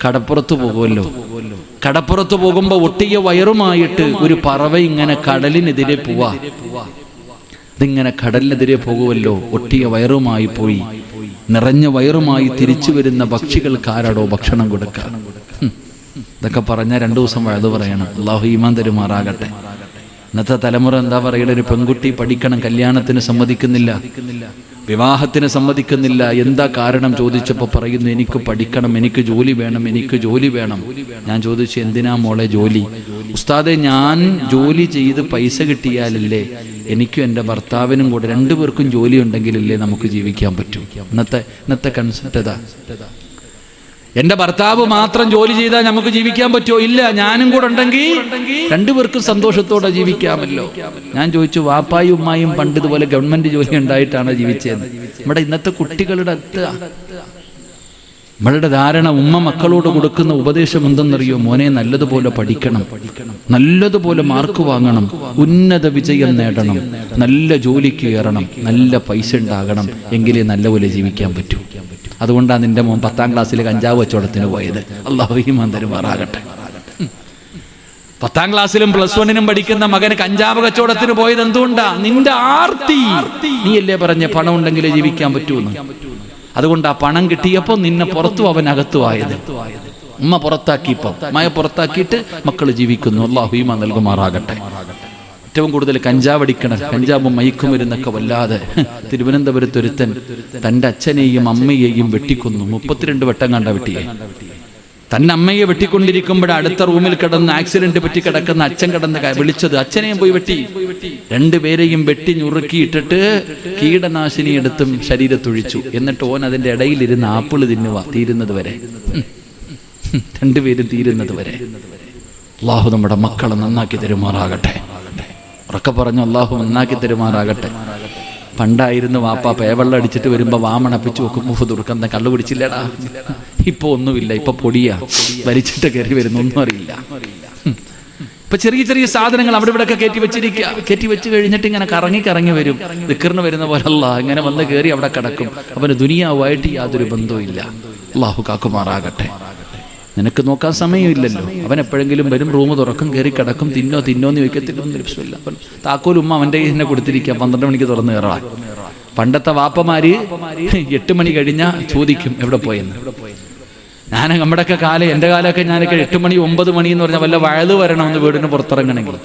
കടപ്പുറത്ത് പോകുമല്ലോ. കടപ്പുറത്ത് പോകുമ്പോൾ ഒട്ടിയ വയറുമായിട്ട് ഒരു പറവ ഇങ്ങനെ കടലിനെതിരെ പോവാ. ഇതിങ്ങനെ കടലിനെതിരെ പോകുമല്ലോ. ഒട്ടിയ വയറുമായി പോയി, നിറഞ്ഞ വയറുമായി തിരിച്ചു വരുന്ന പക്ഷികൾക്ക് ആരാടോ ഭക്ഷണം കൊടുക്കുക? ഇതൊക്കെ പറഞ്ഞാൽ 2 ദിവസം വഴുതു പറയണം. അള്ളാഹു ഈമാൻ തരുമാറാകട്ടെ. ഇന്നത്തെ തലമുറ എന്താ പറയുക, ഒരു പെൺകുട്ടി പഠിക്കണം, കല്യാണത്തിന് സമ്മതിക്കുന്നില്ല, വിവാഹത്തിന് സമ്മതിക്കുന്നില്ല. എന്താ കാരണം ചോദിച്ചപ്പോൾ പറയുന്നു, എനിക്ക് പഠിക്കണം, എനിക്ക് ജോലി വേണം, എനിക്ക് ജോലി വേണം. ഞാൻ ചോദിച്ചു, എന്തിനാ മോളെ ജോലി? ഉസ്താദെ, ഞാൻ ജോലി ചെയ്ത് പൈസ കിട്ടിയാലല്ലേ എനിക്കും എൻ്റെ ഭർത്താവിനും കൂടെ 2 പേർക്കും ജോലി ഉണ്ടെങ്കിലല്ലേ നമുക്ക് ജീവിക്കാൻ പറ്റൂ. ഇന്നത്തെ കൺസെപ്റ്റ് ഇതാ. എൻ്റെ ഭർത്താവ് മാത്രം ജോലി ചെയ്താൽ നമുക്ക് ജീവിക്കാൻ പറ്റുമോ? ഇല്ല, ഞാനും കൂടെ ഉണ്ടെങ്കിൽ 2 പേർക്കും സന്തോഷത്തോടെ ജീവിക്കാമല്ലോ. ഞാൻ ചോദിച്ചു, വാപ്പായും ഉമ്മായും പണ്ട് ഇതുപോലെ ഗവൺമെന്റ് ജോലി ഉണ്ടായിട്ടാണ് ജീവിച്ചത്? നമ്മുടെ ഇന്നത്തെ കുട്ടികളുടെ നമ്മളുടെ ധാരണ, ഉമ്മ മക്കളോട് കൊടുക്കുന്ന ഉപദേശം എന്തെന്നറിയോ? മോനെ, നല്ലതുപോലെ പഠിക്കണം, നല്ലതുപോലെ മാർക്ക് വാങ്ങണം, ഉന്നത വിജയം നേടണം, നല്ല ജോലിക്ക് കയറണം, നല്ല പൈസ ഉണ്ടാകണം, എങ്കിലേ നല്ലപോലെ ജീവിക്കാൻ പറ്റൂ. അതുകൊണ്ടാണ് നിന്റെ മോൻ 10ാം ക്ലാസ്സിൽ കഞ്ചാവ് കച്ചവടത്തിന് പോയത്. അല്ലാഹു ഈമാൻ തരുമാറാകട്ടെ. 10ാം ക്ലാസ്സിലും +1 പഠിക്കുന്ന മകന് കഞ്ചാവ് കച്ചവടത്തിന് പോയത് എന്തുകൊണ്ടാ? നിന്റെ ആർത്തി. നീയല്ലേ പറഞ്ഞ പണം ഉണ്ടെങ്കിലേ ജീവിക്കാൻ പറ്റൂന്ന്. അതുകൊണ്ട് ആ പണം കിട്ടിയപ്പോൾ നിന്നെ പുറത്തു അവൻ അകത്തുവായത്. ഉമ്മ പുറത്താക്കിയപ്പോ മയ പുറത്താക്കിയിട്ട് മക്കൾ ജീവിക്കുന്നു. അല്ലാഹു ഈമാൻ നൽകുമാറാകട്ടെ. ഏറ്റവും കൂടുതൽ കഞ്ചാവ് അടിക്കണം, കഞ്ചാവും മയക്കുമരുന്നൊക്കെ വല്ലാതെ. തിരുവനന്തപുരത്ത് ഒരുത്തൻ തൻ്റെ അച്ഛനെയും അമ്മയെയും വെട്ടിക്കൊന്നു. 32 വട്ടം കണ്ട വെട്ടിയെ. തൻ്റെ അമ്മയെ വെട്ടിക്കൊണ്ടിരിക്കുമ്പോൾ അടുത്ത റൂമിൽ കിടന്ന് ആക്സിഡന്റ് പറ്റി കിടക്കുന്ന അച്ഛൻ കിടന്ന് വിളിച്ചത്, അച്ഛനെയും പോയി വെട്ടി. 2 പേരെയും വെട്ടി ഞുറുക്കിയിട്ടിട്ട് കീടനാശിനി എടുത്തും ശരീരത്തൊഴിച്ചു. എന്നിട്ട് ഓൻ അതിൻ്റെ ഇടയിലിരുന്ന് ആപ്പിള് തിന്നുക, തീരുന്നത് വരെ. 2 പേരും തീരുന്നത് വരെ. അല്ലാഹു നമ്മുടെ മക്കളെ നന്നാക്കി തരുമാറാകട്ടെ. ഉറക്കെ പറഞ്ഞു, അല്ലാഹു നന്നാക്കി തരുമാറാകട്ടെ. പണ്ടായിരുന്നു വാപ്പ പേവെള്ളം അടിച്ചിട്ട് വരുമ്പോൾ വാമണപ്പിച്ച് വെക്കുമ്പോൾ തുറക്കുന്ന കള്ളു പിടിച്ചില്ലടാ. ഇപ്പൊ ഒന്നുമില്ല, ഇപ്പൊ പൊടിയാ, വലിച്ചിട്ട് കയറി വരുന്ന ഒന്നും അറിയില്ല. ഇപ്പൊ ചെറിയ ചെറിയ സാധനങ്ങൾ അവിടെ ഇവിടെ ഒക്കെ കയറ്റി വെച്ച് കഴിഞ്ഞിട്ട് ഇങ്ങനെ കറങ്ങി വരും. ദിക്റിന് വരുന്ന പോലെ അല്ല, ഇങ്ങനെ വന്ന് കയറി അവിടെ കിടക്കും. അവന് ദുനിയാവുമായിട്ട് യാതൊരു ബന്ധവും ഇല്ല. അല്ലാഹു കാക്കുമാറാകട്ടെ. നിനക്ക് നോക്കാൻ സമയമില്ലല്ലോ. അവൻ എപ്പോഴെങ്കിലും വരും, റൂം തുറക്കും, കയറി കിടക്കും, തിന്നോന്ന് ചോദിക്കത്തില്ല. താക്കോൽ ഉമ്മ അവൻ്റെ എന്നെ കൊടുത്തിരിക്കുക, 12 മണിക്ക് തുറന്നു കയറാൻ. പണ്ടത്തെ വാപ്പമാര് 8 മണി കഴിഞ്ഞാൽ ചോദിക്കും എവിടെ പോയെന്ന്. ഞാൻ നമ്മുടെയൊക്കെ കാലം, എൻ്റെ കാലമൊക്കെ ഞാനൊക്കെ 8 മണി 9 മണി എന്ന് പറഞ്ഞാൽ വല്ല വഴുത് വരണമെന്ന് വീടിന് പുറത്തിറങ്ങണമെങ്കിൽ.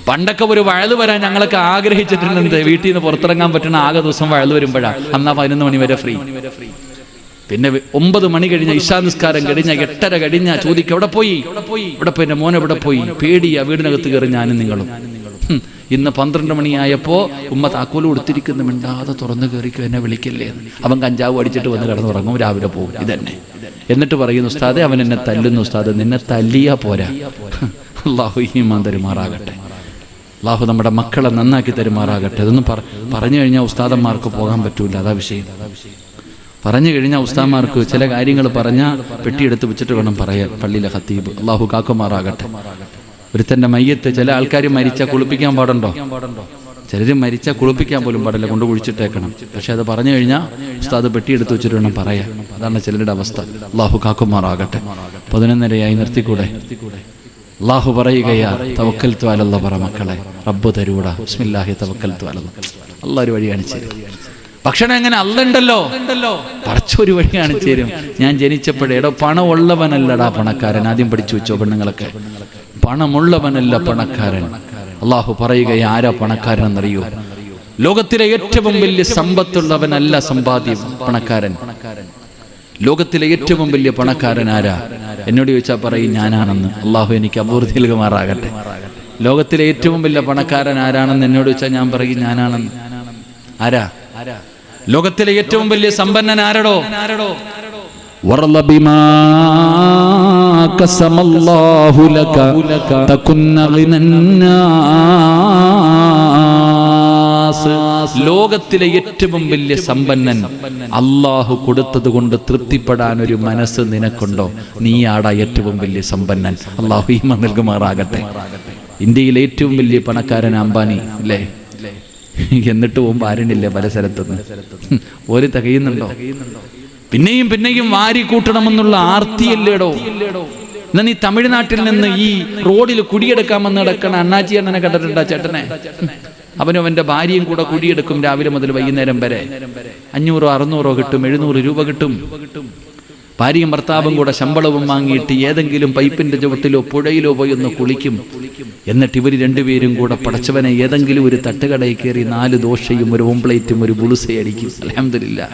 പണ്ടൊക്കെ ഒരു വഴുത് വരാൻ ഞങ്ങളൊക്കെ ആഗ്രഹിച്ചിട്ടുണ്ട്. വീട്ടിൽ നിന്ന് പുറത്തിറങ്ങാൻ പറ്റുന്ന ആകെ ദിവസം വഴുത് വരുമ്പോഴാണ്. അന്നാ 11 മണി വരെ ഫ്രീ. പിന്നെ 9 മണി കഴിഞ്ഞ ഇശാ നിസ്കാരം കഴിഞ്ഞ 8:30 കഴിഞ്ഞ ചോദിക്കും എവിടെ പോയി, എൻ്റെ മോൻ എവിടെ പോയി? പേടിയാ വീടിനകത്ത് കയറി ഞാനും നിങ്ങളും. ഇന്ന് 12 മണിയായപ്പോ ഉമ്മ താക്കോല് കൊടുത്തിരിക്കുന്നു, മിണ്ടാതെ തുറന്നു കയറിക്കും, എന്നെ വിളിക്കല്ലേ. അവൻ കഞ്ചാവ് അടിച്ചിട്ട് വന്ന് കിടന്നുറങ്ങും, രാവിലെ പോകും. ഇതന്നെ. എന്നിട്ട് പറയുന്നു, ഉസ്താദെ അവൻ എന്നെ തല്ലുന്നു. ഉസ്താദ്, നിന്നെ തല്ലിയാ പോരാ. അല്ലാഹു ഈമാൻ തരുമാറാകട്ടെ. അല്ലാഹു നമ്മുടെ മക്കളെ നന്നാക്കി തരുമാറാകട്ടെ. ഇതൊന്നും പറഞ്ഞു കഴിഞ്ഞാൽ ഉസ്താദന്മാർക്ക് പോകാൻ പറ്റൂല. അതാ വിഷയം. പറഞ്ഞു കഴിഞ്ഞാൽ ഉസ്താദന്മാർക്ക് ചില കാര്യങ്ങൾ പറഞ്ഞാൽ പെട്ടിയെടുത്ത് വെച്ചിട്ട് വേണം പറയാൻ. പള്ളിയിലെ ഖത്തീബ് അല്ലാഹു കാക്കുമാറാകട്ടെ. ഒരുത്തൻ്റെ മയ്യത്ത് ചില ആൾക്കാർ മരിച്ചാൽ കുളിപ്പിക്കാൻ പാടുണ്ടോ? ചിലർ മരിച്ചാൽ കുളിപ്പിക്കാൻ പോലും പാടില്ല, കൊണ്ട് കുഴിച്ചിട്ടേക്കണം. പക്ഷെ അത് പറഞ്ഞു കഴിഞ്ഞാൽ ഉസ്താദ് പെട്ടിയെടുത്ത് വെച്ചിട്ട് വേണം പറയാൻ. അതാണ് ചിലരുടെ അവസ്ഥ. അല്ലാഹു കാക്കുമാറാകട്ടെ. 11:30 നിർത്തിക്കൂടെ? അല്ലാഹു പറയുകയാ, തവക്കൽതു അലല്ലാഹ്. പറ മക്കളെ, റബ്ബ് തരൂടാ. ബിസ്മില്ലാഹി തവക്കൽതു അലല്ലാഹ്. അല്ലാഹ് ഒരു വഴി കാണിച്ചു തരും. ഭക്ഷണം എങ്ങനെ അല്ലുണ്ടല്ലോ, പടച്ചൊരു വഴി കാണിച്ചു തരും. ഞാൻ ജനിച്ചപ്പോഴേ പണം ഉള്ളവനല്ലടാ പണക്കാരൻ. ആദ്യം പഠിച്ചു വെച്ചോ പെണ്ണുങ്ങളൊക്കെ. പണമുള്ളവനല്ല പണക്കാരൻ. അല്ലാഹു പറയുക, ആരാ പണക്കാരൻ എന്നറിയോ? ലോകത്തിലെ ഏറ്റവും വലിയ സമ്പത്തുള്ളവനല്ല സമ്പാദ്യം പണക്കാരൻ. ലോകത്തിലെ ഏറ്റവും വലിയ പണക്കാരൻ ആരാ? എന്നോട് ചോദിച്ചാൽ പറയും ഞാനാണെന്ന്. അല്ലാഹു എനിക്ക് അപൂർത്തി നൽകുമാറാകട്ടെ. ലോകത്തിലെ ഏറ്റവും വലിയ പണക്കാരൻ ആരാണെന്ന് എന്നോട് ചോദിച്ചാൽ ഞാൻ പറയും ഞാനാണെന്ന്. ആരാ? ലോകത്തിലെ ഏറ്റവും വലിയ സമ്പന്നൻ ആരടോ? ലോകത്തിലെ ഏറ്റവും വലിയ സമ്പന്നൻ അല്ലാഹു കൊടുത്തത് കൊണ്ട് തൃപ്തിപ്പെടാൻ ഒരു മനസ്സ് നിനക്കുണ്ടോ? നീയാടാ ഏറ്റവും വലിയ സമ്പന്നൻ. അല്ലാഹു ഈമാൻ നൽകുമാറാകട്ടെ. ഇന്ത്യയിലെ ഏറ്റവും വലിയ പണക്കാരൻ അംബാനി അല്ലേ? എന്നിട്ട് പോകുമ്പോൾ ആരുന്നില്ല പല സ്ഥലത്തുനിന്ന്. ഒരു തികയുന്നുണ്ടോ? പിന്നെയും പിന്നെയും വാരി കൂട്ടണമെന്നുള്ള ആർത്തിയല്ലേടോ. എന്നാ നീ തമിഴ്നാട്ടിൽ നിന്ന് ഈ റോഡിൽ കുടിയെടുക്കാമെന്ന് കിടക്കണ അണ്ണാച്ചി അണ്ണനെ കണ്ടിട്ടുണ്ടോ ചേട്ടനെ? അവനും അവന്റെ ഭാര്യയും കൂടെ കുടിയെടുക്കും രാവിലെ മുതൽ വൈകുന്നേരം വരെ. 500 600 കിട്ടും, 700 രൂപ കിട്ടും. ഭാര്യയും ഭർത്താവും കൂടെ ശമ്പളവും വാങ്ങിയിട്ട് ഏതെങ്കിലും പൈപ്പിന്റെ ചുവട്ടിലോ പുഴയിലോ പോയി ഒന്ന് കുളിക്കും. എന്നിട്ട് ഇവർ രണ്ടുപേരും കൂടെ പടച്ചവനെ ഏതെങ്കിലും ഒരു തട്ടുകടയിൽ കയറി 4 ദോശയും ഒരു ഓംപ്ലേറ്റും ഒരു ബുളുസയും അടിക്കും. അൽഹംദുലില്ലാ.